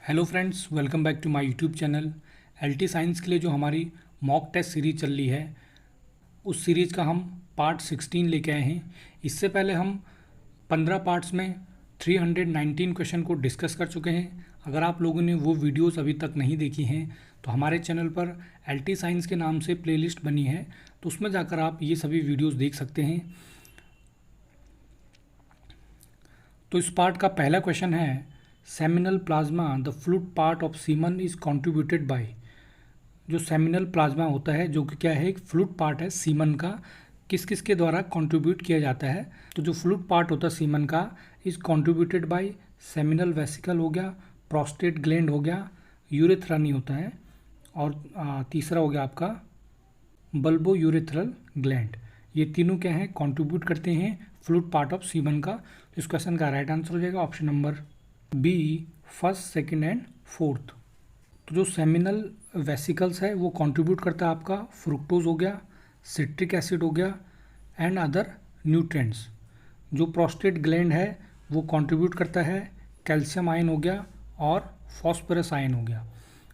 Hello friends, welcome back to my YouTube channel. LT science के लिए जो हमारी मॉक टेस्ट सीरीज चल रही है, उस सीरीज़ का हम पार्ट 16 लेके आए हैं। इससे पहले हम 15 पार्ट्स में 319 क्वेश्चन को डिस्कस कर चुके हैं। अगर आप लोगों ने वो वीडियोस अभी तक नहीं देखी हैं तो हमारे चैनल पर एलटी साइंस के नाम से प्लेलिस्ट बनी है, तो उसमें जाकर आप ये सभी वीडियोस देख सकते हैं। तो इस पार्ट का पहला क्वेश्चन है, seminal plasma the fluid part of semen is contributed bye. जो सेमिनल प्लाज्मा होता है, जो कि क्या है, एक फ्लूइड पार्ट है सीमन का, किस किस के द्वारा कंट्रीब्यूट किया जाता है। तो जो फ्लूइड पार्ट होता है सीमन का is contributed bye seminal vesicle हो गया, प्रोस्टेट ग्लैंड हो गया, यूरेथ्रा नहीं होता है, और तीसरा हो गया आपका बल्बो यूरेथ्रल ग्लैंड। ये तीनों क्या हैं, कंट्रीब्यूट करते हैं फ्लूइड पार्ट ऑफ सीमन का। इस क्वेश्चन का राइट आंसर हो जाएगा option number B, first, second and fourth. तो जो सेमिनल वेसिकल्स है वो कंट्रीब्यूट करता है आपका फ्रुक्टोज हो गया, सिट्रिक एसिड हो गया एंड अदर न्यूट्रिएंट्स। जो प्रोस्टेट ग्लैंड है वो कंट्रीब्यूट करता है कैल्शियम आयन हो गया और फॉस्फोरस आयन हो गया।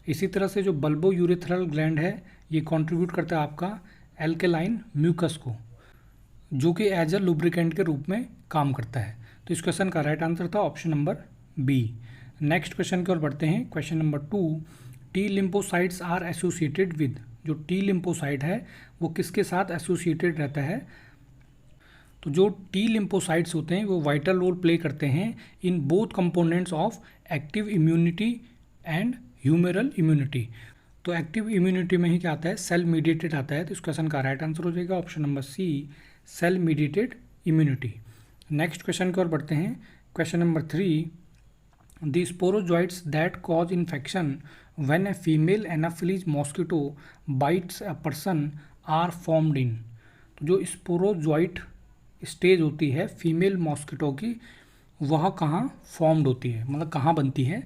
इसी तरह से जो बल्बो यूरेथ्रल ग्लैंड है ये कंट्रीब्यूट करता है आपका एल्केलाइन म्यूकस को, जो कि एज अ लुब्रिकेंट के रूप में काम करता है। तो इस क्वेश्चन का राइट आंसर था option number B. Next question की ओर बढ़ते हैं। Question number 2, T lymphocytes are associated with. जो टी लिम्फोसाइट है वो किसके साथ एसोसिएटेड रहता है? तो जो टी लिम्फोसाइट्स होते हैं वो वाइटल रोल प्ले करते हैं in both components of active immunity and humoral immunity. तो एक्टिव इम्यूनिटी में ही क्या आता है, सेल मीडिएटेड आता है। तो इस क्वेश्चन का राइट आंसर हो जाएगा option number C, cell mediated immunity. Next question की ओर बढ़ते हैं। Question number 3, the sporozoites that cause infection when a female anopheles mosquito bites a person are formed in। तो जो स्पोरोजॉइट स्टेज होती है फीमेल मॉस्किटो की, वह कहाँ फॉर्म्ड होती है, मतलब कहाँ बनती है?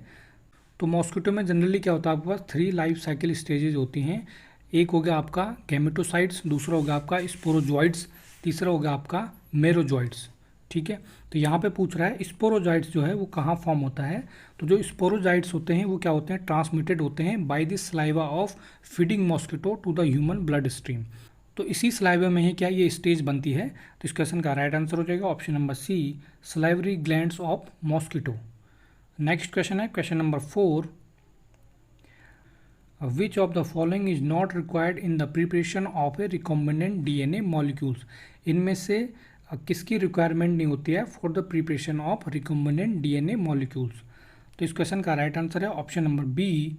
तो मॉस्किटो में जनरली क्या होता है, आपके पास 3 लाइफ साइकिल स्टेजेस होती हैं। एक हो गया आपका गैमेटोसाइट्स, दूसरा हो गया आपका स्पोरोजॉइट्स, तीसरा हो गया आपका मेरोजॉइट्स। ठीक है, तो यहाँ पे पूछ रहा है स्पोरोजाइट्स जो है वो कहाँ फॉर्म होता है। तो जो स्पोरोजाइट्स होते हैं वो क्या होते हैं, ट्रांसमिटेड होते हैं by the saliva of feeding mosquito to the human blood stream. तो इसी सलाइवा में ही क्या ये स्टेज बनती है। तो इस क्वेश्चन का राइट आंसर हो जाएगा option number C, salivary glands of mosquito. Next question है question number 4, which of the following is not required in the preparation of a recombinant DNA molecules. इनमें से किसकी रिक्वायरमेंट नहीं होती है for the preparation of recombinant DNA molecules. तो इस question का राइट आंसर है option number B,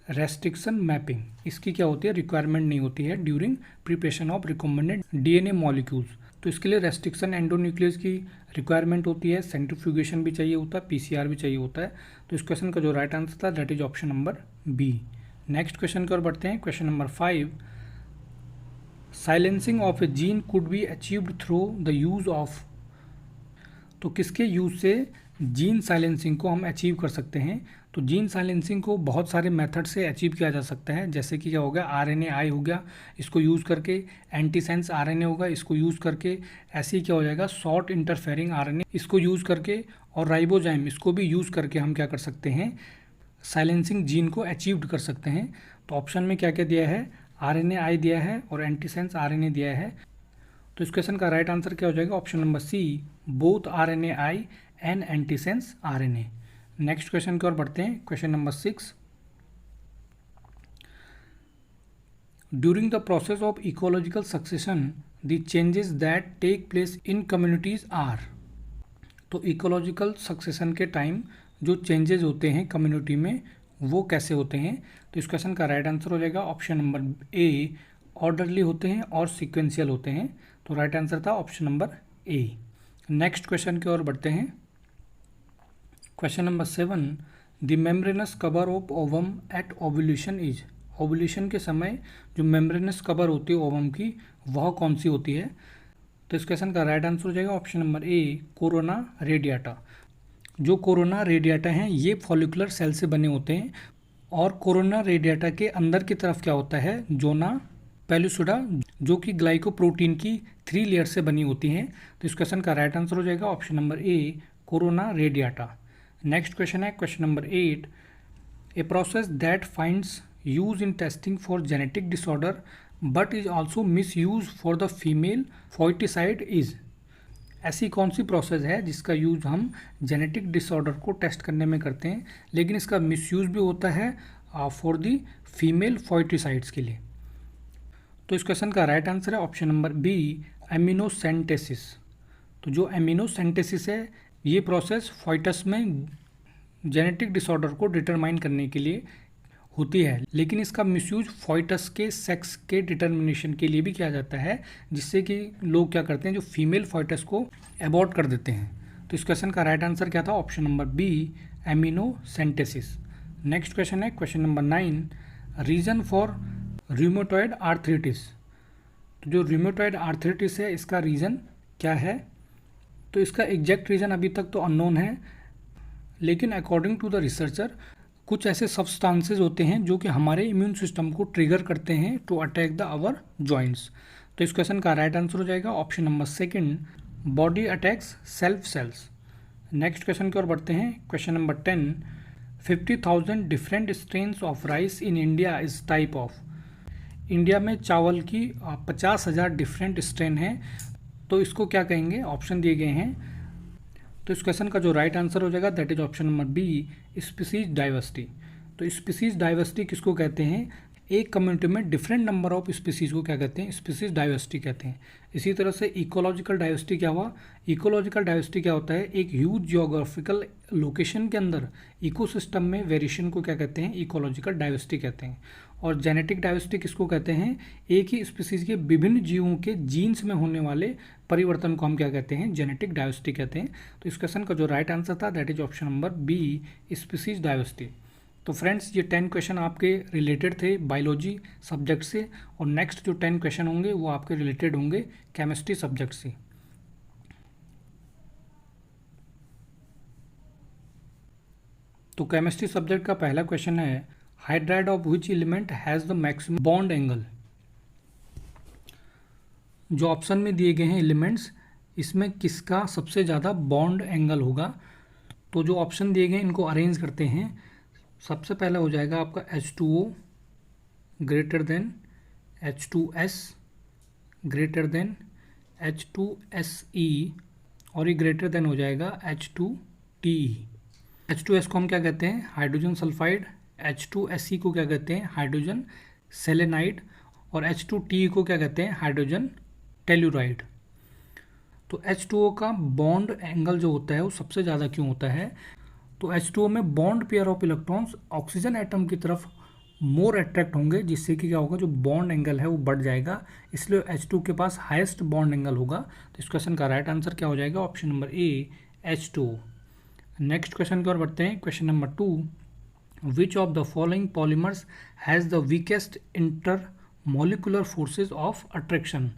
restriction mapping. इसकी क्या होती है, रिक्वायरमेंट नहीं होती है during preparation of recombinant DNA molecules. तो इसके लिए रेस्ट्रिक्शन एंडोन्यूक्लियस की रिक्वायरमेंट होती है, सेंट्रीफ्यूगेशन भी चाहिए होता है, पीसीआर भी चाहिए होता है। तो इस क्वेश्चन का जो राइट आंसर था that is option number B. Next question की ओर बढ़ते हैं। Question number 5, silencing of a gene could be achieved through the use of. तो किसके यूज़ से जीन साइलेंसिंग को हम अचीव कर सकते हैं? तो जीन साइलेंसिंग को बहुत सारे मेथड से अचीव किया जा सकता है, जैसे कि क्या हो गया, आरएनए हो गया, इसको यूज़ करके एंटीसेंस आरएनए होगा, इसको यूज़ करके ऐसे ही क्या हो जाएगा, शॉर्ट इंटरफेरिंग आरएनए, इसको यूज़ करके, और राइबोजाइम, इसको भी यूज़ करके हम क्या कर सकते हैं, साइलेंसिंग जीन को अचीव्ड कर सकते हैं। तो ऑप्शन में क्या क्या दिया है, आरएनए दिया है और एंटीसेंस आरएनए दिया है। तो इस क्वेश्चन का राइट आंसर क्या हो जाएगा, option number C, both RNA and antisense RNA. Next question की ओर बढ़ते हैं। Question number 6, during the process of ecological succession the changes that take place in communities are. तो इकोलॉजिकल सक्सेशन के टाइम जो चेंजेस होते हैं कम्युनिटी में वो कैसे होते हैं? तो इस क्वेश्चन का राइट आंसर हो जाएगा ऑप्शन नंबर ए, ऑर्डरली होते हैं और सीक्वेंशियल होते हैं। तो राइट आंसर था option number A. Next question की ओर बढ़ते हैं। Question number 7, the membranous cover of ovum at ovulation is. Ovulation के समय जो मेम्ब्रेनस कवर होती है ओवम की, वह कौन सी होती है? तो इस क्वेश्चन का राइट आंसर हो जाएगा option number A, corona radiata. जो कोरोना रेडियाटा हैं ये फॉलिकुलर सेल से बने होते हैं, और कोरोना रेडियाटा के अंदर की तरफ क्या होता है, जोना पेलुसिडा, जो कि ग्लाइकोप्रोटीन की 3 लेयर से बनी होती हैं। तो इस क्वेश्चन का राइट आंसर हो जाएगा option number A, corona radiata. Next question है question number 8, a process that finds use in testing for genetic disorder but is also misuse for the female foeticide is. ऐसी कौन सी process है जिसका use हम genetic disorder को test करने में करते हैं लेकिन इसका मिसयूज़ भी होता है फॉर दी फीमेल फोइटिसाइड्स के लिए। तो इस क्वेश्चन का राइट आंसर है ऑप्शन नंबर बी, एमिनोसेंटेसिस। तो जो एमिनोसेंटेसिस है ये प्रोसेस फोइटस में जेनेटिक डिसऑर्डर को डिटरमाइन करने के लिए होती है, लेकिन इसका मिसयूज फोइटस के सेक्स के डिटर्मिनेशन के लिए भी किया जाता है, जिससे कि लोग क्या करते हैं जो फीमेल फोइटस को एबॉर्ट कर देते हैं। तो इस क्वेश्चन का राइट आंसर क्या था, option number B, amniocentesis. Next question है question number 9, reason for rheumatoid arthritis. तो जो रूमेटॉइड आर्थराइटिस है इसका रीज़न क्या है, तो इसका एग्जैक्ट रीज़न अभी तक तो अननोन है, लेकिन अकॉर्डिंग टू द रिसर्चर कुछ ऐसे सब्सटेंसेस होते हैं जो कि हमारे इम्यून सिस्टम को ट्रिगर करते हैं to attack the our joints. तो इस क्वेश्चन का राइट आंसर हो जाएगा option number second, body attacks self cells. Next question की ओर बढ़ते हैं question number 10, 50,000 different strains of rice in India is type of. India में चावल की 50,000 डिफरेंट स्ट्रेन हैं, तो इसको क्या कहेंगे, ऑप्शन दिए गए हैं। तो इस क्वेश्चन का जो राइट आंसर हो जाएगा that is option number B, species diversity. तो स्पीसीज डाइवर्सिटी किसको कहते हैं, एक कम्युनिटी में डिफरेंट नंबर ऑफ स्पीसीज को क्या कहते हैं, स्पीसीज डाइवर्सिटी कहते हैं। इसी तरह से इकोलॉजिकल डाइवर्सिटी क्या हुआ, इकोलॉजिकल डाइवर्सिटी क्या होता है, एक ह्यूज जियोग्राफिकल लोकेशन के अंदर इकोसिस्टम में वेरिएशन को क्या कहते हैं, इकोलॉजिकल डाइवर्सिटी कहते हैं। और जेनेटिक डाइवर्सिटी किसको कहते हैं, एक ही स्पीसीज के विभिन्न जीवों के जीन्स में होने वाले परिवर्तन को हम क्या कहते हैं, जेनेटिक डाइवर्सिटी कहते हैं। तो इस क्वेश्चन का जो राइट आंसर था that is option number B, species diversity. तो फ्रेंड्स ये 10 क्वेश्चन आपके रिलेटेड थे बायोलॉजी सब्जेक्ट से, और नेक्स्ट जो 10 क्वेश्चन होंगे वो आपके रिलेटेड होंगे केमिस्ट्री सब्जेक्ट से। तो केमिस्ट्री सब्जेक्ट का पहला क्वेश्चन है, hydride of which element has the maximum bond angle. जो ऑप्शन में दिए गए हैं एलिमेंट्स, इसमें किसका सबसे ज़्यादा बॉन्ड एंगल होगा। तो जो ऑप्शन दिए गए हैं इनको अरेंज करते हैं। सबसे पहला हो जाएगा आपका H2O greater than H2S greater than H2SE, और ये ग्रेटर देन हो जाएगा H2TE। H2S को हम क्या कहते हैं, हाइड्रोजन सल्फाइड। H2SE को क्या कहते हैं, हाइड्रोजन सेलेनाइड। और H2TE को क्या कहते हैं, हाइड्रोजन टेलुराइड। तो H2O का बॉन्ड एंगल जो होता है वो सबसे ज़्यादा क्यों होता है, तो H2O में bond pair of electrons oxygen atom की तरफ मोर अट्रैक्ट होंगे, जिससे कि क्या होगा, जो बॉन्ड एंगल है वो बढ़ जाएगा, इसलिए H2 के पास हाईएस्ट बॉन्ड एंगल होगा। तो इस क्वेश्चन का राइट आंसर क्या हो जाएगा, ऑप्शन नंबर ए, H2O। नेक्स्ट क्वेश्चन की ओर बढ़ते हैं question number 2, which of the following polymers has the weakest intermolecular forces of attraction.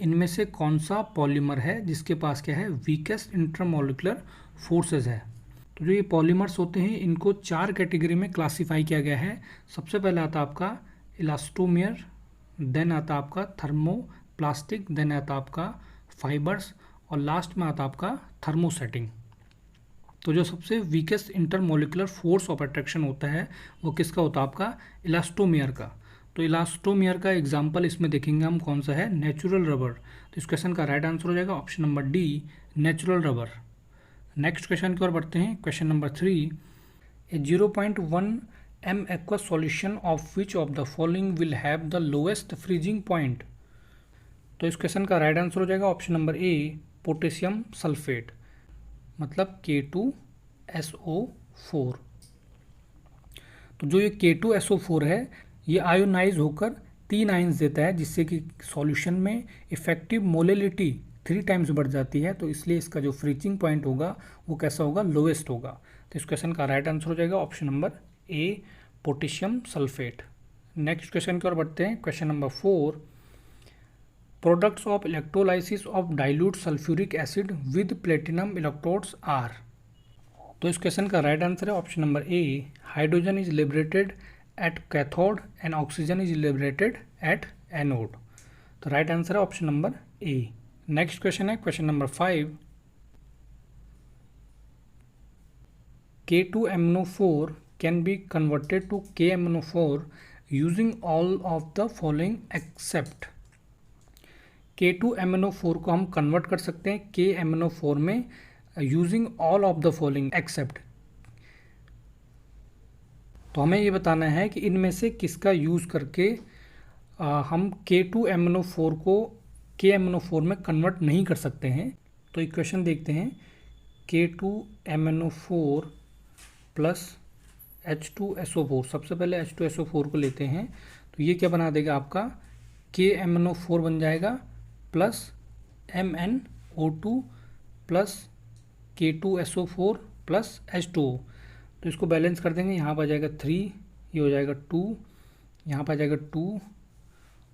इनमें से कौन सा पॉलीमर है जिसके पास क्या है, वीकेस्ट इंटरमोलिकुलर फोर्सेज है। तो जो ये पॉलीमर्स होते हैं इनको 4 कैटेगरी में क्लासीफाई किया गया है। सबसे पहले आता आपका इलास्टोमियर, देन आता आपका थर्मोप्लास्टिक, देन आता आपका फाइबर्स, और लास्ट में आता आपका थर्मोसेटिंग। तो जो सबसे weakest intermolecular force of attraction होता है वो किसका होता है, आपका इलास्टोमियर का। तो इलास्टोमियर का एग्जाम्पल इसमें देखेंगे हम कौन सा है, नेचुरल रबर। तो इस क्वेश्चन का राइट आंसर हो जाएगा option number D, natural rubber. Next question की ओर बढ़ते हैं question number 3, A 0.1 m aqueous solution of which of the following will have the lowest freezing point। तो इस क्वेश्चन का राइट आंसर हो जाएगा option number A, potassium sulphate, मतलब K2SO4। तो जो ये K2SO4 है ये आयोनाइज होकर 3 आयंस देता है, जिससे कि सॉल्यूशन में इफेक्टिव मोलेलिटी 3 टाइम्स बढ़ जाती है। तो इसलिए इसका जो फ्रीजिंग पॉइंट होगा वो कैसा होगा, लोएस्ट होगा। तो इस क्वेश्चन का राइट आंसर हो जाएगा option number A, potassium sulphate. Next question की ओर बढ़ते हैं question number 4, products of electrolysis of dilute sulphuric acid with platinum electrodes are. तो इस क्वेश्चन का राइट आंसर है option number A, hydrogen is liberated at cathode and oxygen is liberated at anode. तो right answer है option number A. Next question है question number 5, K2MnO4 can be converted to KMnO4 using all of the following except. K2MnO4 को हम convert कर सकते हैं KMnO4 में using all of the following except. तो हमें ये बताना है कि इनमें से किसका यूज़ करके हम K2MnO4 को KMnO4 में कन्वर्ट नहीं कर सकते हैं। तो इक्वेशन देखते हैं, K2MnO4 प्लस H2SO4। सबसे पहले H2SO4 को लेते हैं, तो ये क्या बना देगा आपका KMnO4 बन जाएगा plus MnO2 plus K2SO4 plus H2O। तो इसको बैलेंस कर देंगे, यहाँ पर आ जाएगा 3, ये हो जाएगा 2, यहाँ पर आ जाएगा 2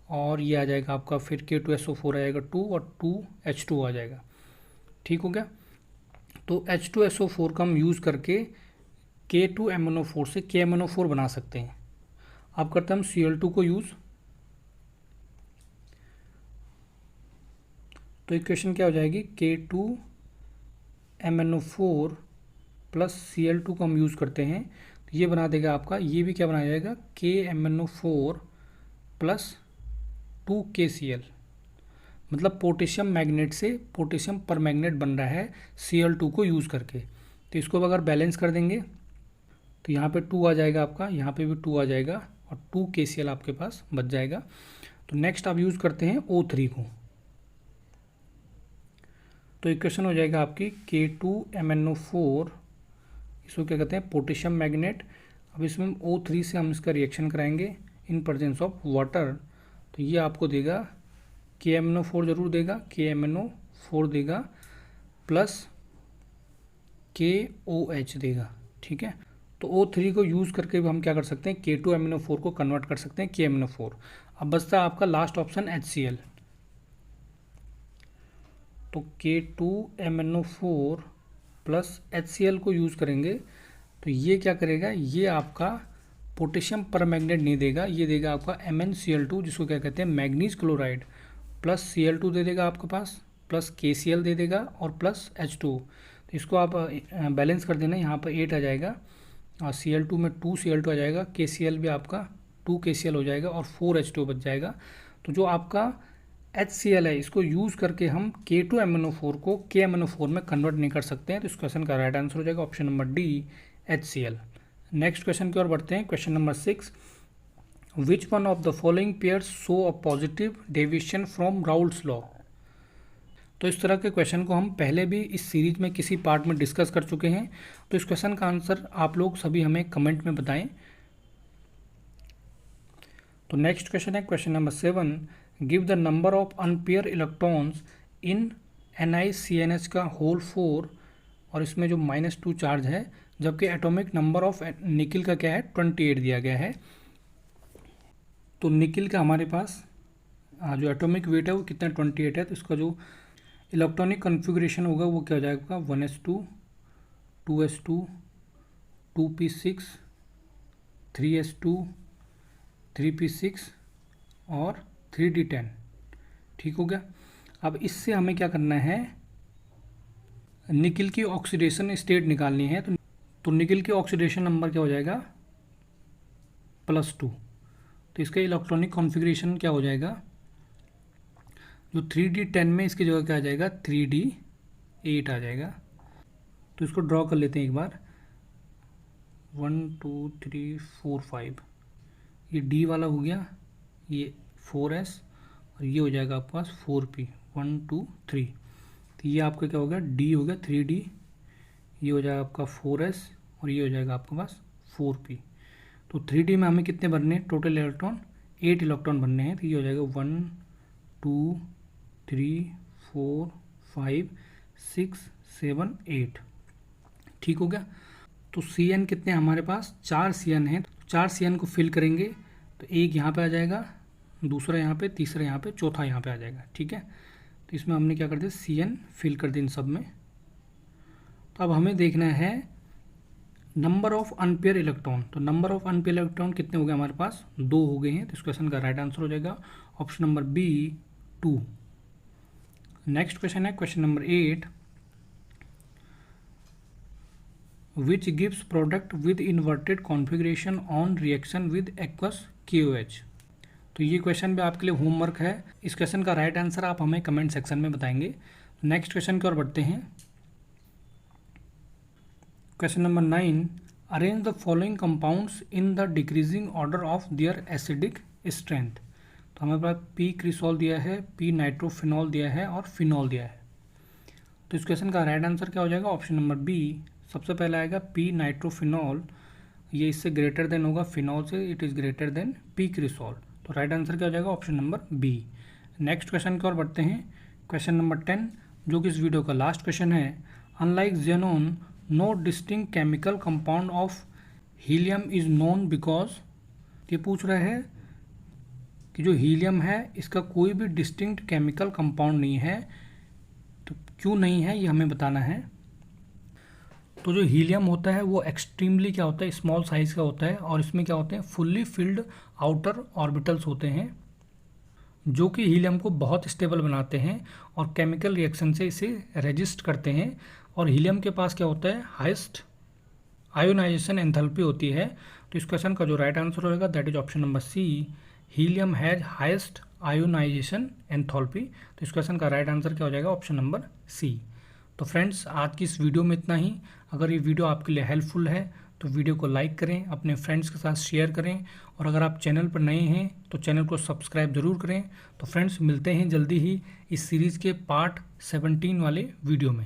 और ये आ जाएगा आपका फिर K2SO4 आ जाएगा 2 और 2H2O आ जाएगा। ठीक हो गया। तो H2SO4 का हम यूज़ करके K2MnO4 से KMnO4 बना सकते हैं। अब करते हैं हम Cl2 को यूज़। तो इक्वेशन क्या हो जाएगी, K2MnO4 प्लस Cl2 को हम यूज़ करते हैं, तो ये बना देगा आपका, ये भी क्या बना जाएगा KMnO4 प्लस 2KCl। मतलब पोटेशियम मैग्नेट से पोटेशियम पर मैग्नेट बन रहा है Cl2 को यूज़ करके। तो इसको अगर बैलेंस कर देंगे तो यहाँ पे 2 आ जाएगा आपका, यहाँ पे भी 2 आ जाएगा और 2KCl आपके पास बच जाएगा। तो नेक्स्ट आप यूज़ करते हैं O3 को। तो इक्वेशन हो जाएगा आपकी K2MnO4, इसको क्या कहते हैं पोटेशियम मैग्नेट। अब इसमें O3 से हम इसका रिएक्शन कराएंगे इन प्रेजेंस ऑफ वाटर, तो ये आपको देगा KMnO4 जरूर देगा, KMnO4 देगा प्लस KOH देगा। ठीक है, तो O3 को यूज़ करके भी हम क्या कर सकते हैं K2MnO4 को कन्वर्ट कर सकते हैं KMnO4। अब बचता है आपका लास्ट ऑप्शन HCl। तो K2MnO4 प्लस HCl को यूज़ करेंगे, तो ये क्या करेगा, ये आपका पोटेशियम पर मैग्नेट नहीं देगा, ये देगा आपका MnCl2 जिसको क्या कहते हैं मैग्नीज क्लोराइड, प्लस Cl2 दे देगा आपके पास, प्लस KCl दे देगा और प्लस H2। तो इसको आप बैलेंस कर देना, यहाँ पर 8 आ जाएगा और Cl2 में 2Cl2 आ जाएगा, KCl भी आपका 2KCl हो जाएगा और 4H2 बच जाएगा। तो जो आपका HCl है इसको यूज़ करके हम K2MnO4 को KMnO4 में कन्वर्ट नहीं कर सकते हैं। तो इस क्वेश्चन का राइट आंसर हो जाएगा option number D, HCl। Next question की ओर बढ़ते हैं, question number 6। Which one of the following pairs show a positive deviation from Raoult's law. तो इस तरह के क्वेश्चन को हम पहले भी इस सीरीज में किसी पार्ट में डिस्कस कर चुके हैं। तो इस क्वेश्चन का आंसर आप लोग सभी हमें कमेंट में बताएं। तो नेक्स्ट क्वेश्चन है question number 7। Give the number of unpair electrons in NiCNH का होल 4, और इसमें जो -2 चार्ज है, जबकि एटॉमिक नंबर ऑफ निकिल का क्या है 28 दिया गया है। तो निकिल का हमारे पास जो एटॉमिक वेट है वो कितना 28 है, तो इसका जो इलेक्ट्रॉनिक कन्फिग्रेशन होगा वो क्या हो जाएगा 1s2 2s2 2p6 3s2 3p6 और 3d10। ठीक हो गया। अब इससे हमें क्या करना है, निकिल की ऑक्सीडेशन स्टेट निकालनी है। तो निकिल की ऑक्सीडेशन नंबर क्या हो जाएगा +2। तो इसका इलेक्ट्रॉनिक कॉन्फ़िगरेशन क्या हो जाएगा, जो 3d10 में इसकी जगह क्या आ जाएगा 3d8 आ जाएगा। तो इसको ड्रॉ कर लेते हैं एक बार, 1 2 3 4 5। ये d वाला हो गया, ये 4s और ये हो जाएगा आपके पास 4p 1 2 3। तो ये आपका क्या हो गया d हो गया 3d, ये हो जाएगा आपका 4s और ये हो जाएगा आपके पास 4p। तो 3d में हमें कितने भरने हैं टोटल इलेक्ट्रॉन 8 इलेक्ट्रॉन भरने हैं। तो ये हो जाएगा 1 2 3 4 5 6 7 8। ठीक हो गया। तो Cn कितने हैं हमारे पास 4 Cn हैं। 4 Cn को फिल करेंगे तो एक यहाँ पे आ जाएगा, दूसरा यहाँ पे, तीसरा यहाँ पे, चौथा यहाँ पे आ जाएगा। ठीक है, तो इसमें हमने क्या कर दिया Cn फिल कर दिया इन सब में। तो अब हमें देखना है नंबर ऑफ अनपेयर इलेक्ट्रॉन। तो नंबर ऑफ अनपेयर इलेक्ट्रॉन कितने हो गए हमारे पास 2 हो गए हैं। तो इस क्वेश्चन का राइट आंसर हो जाएगा option number B 2। Next question है question number 8। Which gives product with inverted configuration on reaction with aqueous KOH। तो ये क्वेश्चन भी आपके लिए होमवर्क है। इस क्वेश्चन का राइट आंसर आप हमें कमेंट सेक्शन में बताएंगे। नेक्स्ट क्वेश्चन की ओर बढ़ते हैं। Question number 9, arrange the following compounds in the decreasing order of their acidic strength. तो हमें पास पी क्रिसॉल दिया है, पी नाइट्रोफिनॉल दिया है और फिनॉल दिया है। तो इस क्वेश्चन का राइट आंसर क्या हो जाएगा? Option number B. सबसे पहले आएगा पी नाइट्रोफिनॉल, ये इससे ग्रेटर देन होगा फिनॉल से, it is greater than P cresol. तो राइट आंसर क्या हो जाएगा? Option number B. Next question की ओर बढ़ते हैं। क्वेश्चन नंबर 10 जो कि इस वीडियो का लास्ट क्वेश्चन है। Unlike xenon no distinct chemical compound of helium is known because. ये पूछ रहा है कि जो हीलियम है इसका कोई भी डिस्टिंक्ट केमिकल कंपाउंड नहीं है, तो क्यों नहीं है ये हमें बताना है। तो जो हीलियम होता है वो एक्सट्रीमली क्या होता है, स्मॉल साइज़ का होता है, और इसमें क्या होते हैं, फुल्ली फिल्ड आउटर ऑर्बिटल्स होते हैं जो कि हीलियम को बहुत स्टेबल बनाते हैं और केमिकल रिएक्शन से इसे रेजिस्ट करते हैं। और हीलियम के पास क्या होता है, हाईएस्ट आयोनाइजेशन एंथैल्पी होती है। तो इस क्वेश्चन का जो राइट आंसर होगा that is option number C, helium has highest ionization enthalpy. तो इस क्वेश्चन का राइट आंसर क्या हो जाएगा? Option number C. तो फ्रेंड्स आज की इस वीडियो में इतना ही। अगर ये वीडियो आपके लिए हेल्पफुल है तो वीडियो को लाइक करें, अपने फ्रेंड्स के साथ शेयर करें, और अगर आप चैनल पर नए हैं तो चैनल को सब्सक्राइब ज़रूर करें। तो फ्रेंड्स मिलते हैं जल्दी ही इस सीरीज़ के पार्ट 17 वाले वीडियो में।